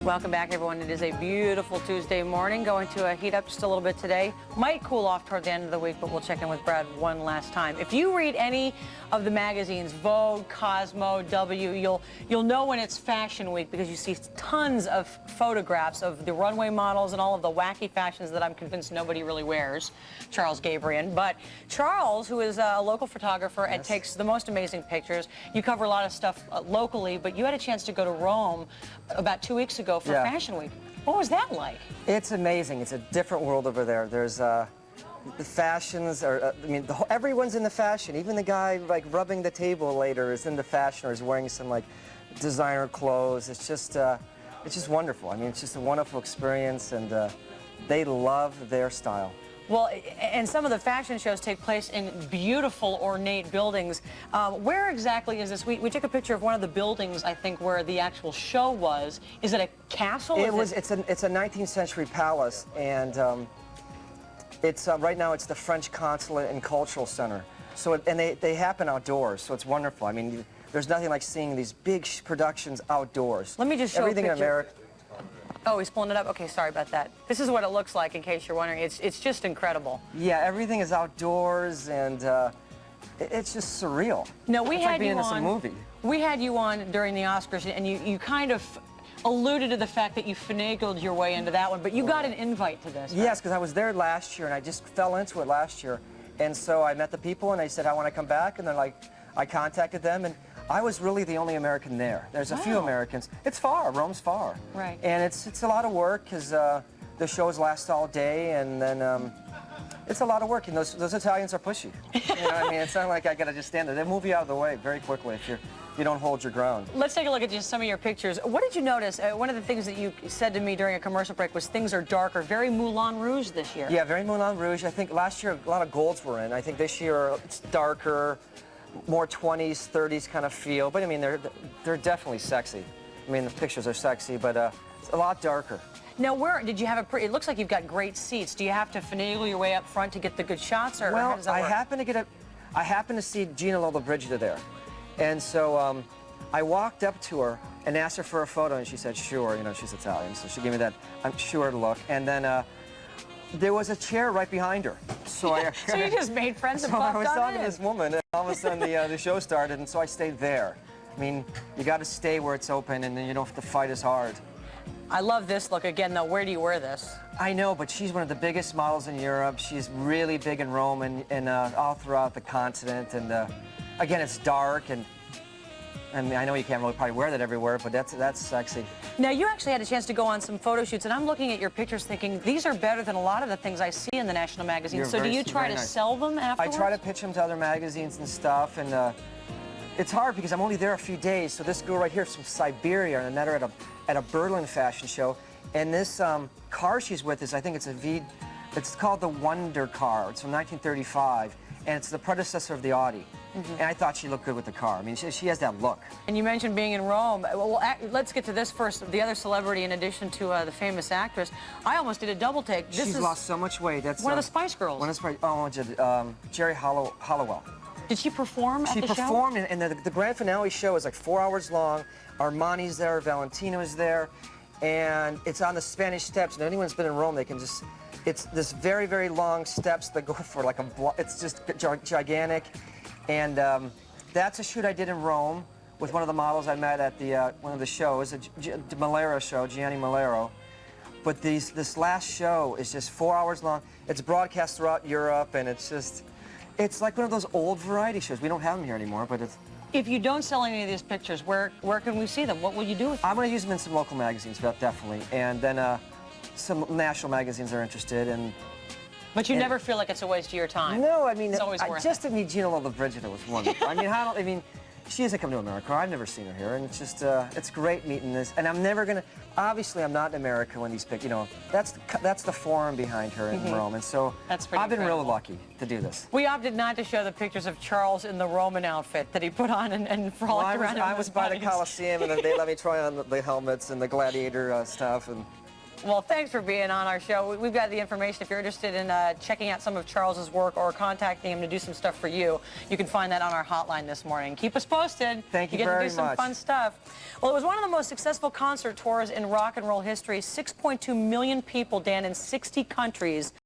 Welcome back, everyone. It is a beautiful Tuesday morning. Going to heat up just a little bit today. Might cool off toward the end of the week, but we'll check in with Brad one last time. If you read any of the magazines, Vogue, Cosmo, W, you'll know when it's Fashion Week because you see tons of photographs of the runway models and all of the wacky fashions that I'm convinced nobody really wears. Charles Gabriel. But Charles, who is a local photographer and takes the most amazing pictures. You cover a lot of stuff locally, but you had a chance to go to Rome about 2 weeks ago for Fashion Week. What was that like? It's amazing. It's a different world over there. There's the fashions are, everyone's in the fashion. Even the guy like rubbing the table later is in the fashion or is wearing some like designer clothes. It's just wonderful. I mean, it's just a wonderful experience, and they love their style. Well, and some of the fashion shows take place in beautiful, ornate buildings. Where exactly is this? We took a picture of one of the buildings, I think, where the actual show was. Is it a castle? It's a 19th century palace, and it's right now it's the French Consulate and Cultural Center. So, and they happen outdoors, so it's wonderful. I mean, there's nothing like seeing these big productions outdoors. Let me just show everything a picture. in America. Oh, he's pulling it up? Okay, sorry about that. This is what it looks like, in case you're wondering. It's just incredible. Yeah, everything is outdoors, and it's just surreal. No, we it's had like being you in some on. movie. We had you on during the Oscars, and you kind of alluded to the fact that you finagled your way into that one, but you got an invite to this, right? Yes, because I was there last year, and I just fell into it last year. And so I met the people, and I said, I want to come back, and then I contacted them, and I was really the only American there. There's a few Americans. It's far. Rome's far. Right. And it's a lot of work because the shows last all day, and then it's a lot of work. And those Italians are pushy. You know what I mean? It's not like I gotta just stand there. They move you out of the way very quickly if you don't hold your ground. Let's take a look at just some of your pictures. What did you notice? One of the things that you said to me during a commercial break was things are darker, very Moulin Rouge this year. Yeah, very Moulin Rouge. I think last year a lot of golds were in. I think this year it's darker, more 20s, 30s kind of feel. But I mean, they're definitely sexy. I mean, the pictures are sexy, but it's a lot darker. Now, where did you have it looks like you've got great seats. Do you have to finagle your way up front to get the good shots, or how does that work? I happened to see Gina Lollobrigida there, and so I walked up to her and asked her for a photo, and she said, sure. You know, she's Italian, so she gave me that I'm sure look, and then there was a chair right behind her. So so you just made friends and popped on in. I was talking to this woman, and all of a sudden the show started, and so I stayed there. I mean, you got to stay where it's open, and then you don't have to fight as hard. I love this look. Again, though, where do you wear this? I know, but she's one of the biggest models in Europe. She's really big in Rome and all throughout the continent. And again, it's dark, and I mean, I know you can't really probably wear that everywhere, but that's sexy. Now, you actually had a chance to go on some photo shoots, and I'm looking at your pictures thinking, these are better than a lot of the things I see in the national magazines. So do you try to sell them afterwards? I try to pitch them to other magazines and stuff, and it's hard because I'm only there a few days. So this girl right here is from Siberia, and I met her at a Berlin fashion show, and this car she's with is, I think it's called the Wonder Car. It's from 1935, and it's the predecessor of the Audi. And I thought she looked good with the car. I mean, she has that look. And you mentioned being in Rome. Well, let's get to this first. The other celebrity, in addition to the famous actress, I almost did a double take. She's lost so much weight. That's one of the Spice Girls. One of the Spice. Jerry Halliwell. Did she perform at the show? She performed, and the grand finale show is like 4 hours long. Armani's there, Valentino's there, and it's on the Spanish Steps. And anyone's been in Rome, they can just. It's this very, very long steps that go for like it's just gigantic. And that's a shoot I did in Rome with one of the models I met at one of the shows, the Malero show, Gianni Malero. But this last show is just 4 hours long. It's broadcast throughout Europe, and it's like one of those old variety shows. We don't have them here anymore, but it's. If you don't sell any of these pictures, where can we see them? What will you do with them? I'm going to use them in some local magazines, definitely, and then some national magazines are interested, and. But you never feel like it's a waste of your time. No, I mean, it's always worth just to meet Gina Lollobrigida was wonderful. I mean, she hasn't come to America. I've never seen her here, and it's just, it's great meeting this. And I'm never gonna. Obviously, I'm not in America when these pick. You know, that's the forum behind her in Rome, and so I've been real lucky to do do this. We opted not to show the pictures of Charles in the Roman outfit that he put on and frolicked around. I was by the Colosseum, and then they let me try on the helmets and the gladiator stuff, and Well, thanks for being on our show. We've got the information. If you're interested in checking out some of Charles's work or contacting him to do some stuff for you, you can find that on our hotline this morning. Keep us posted. Thank you get very to do some much. fun stuff. Well, it was one of the most successful concert tours in rock and roll history. 6.2 million people, Dan, in 60 countries.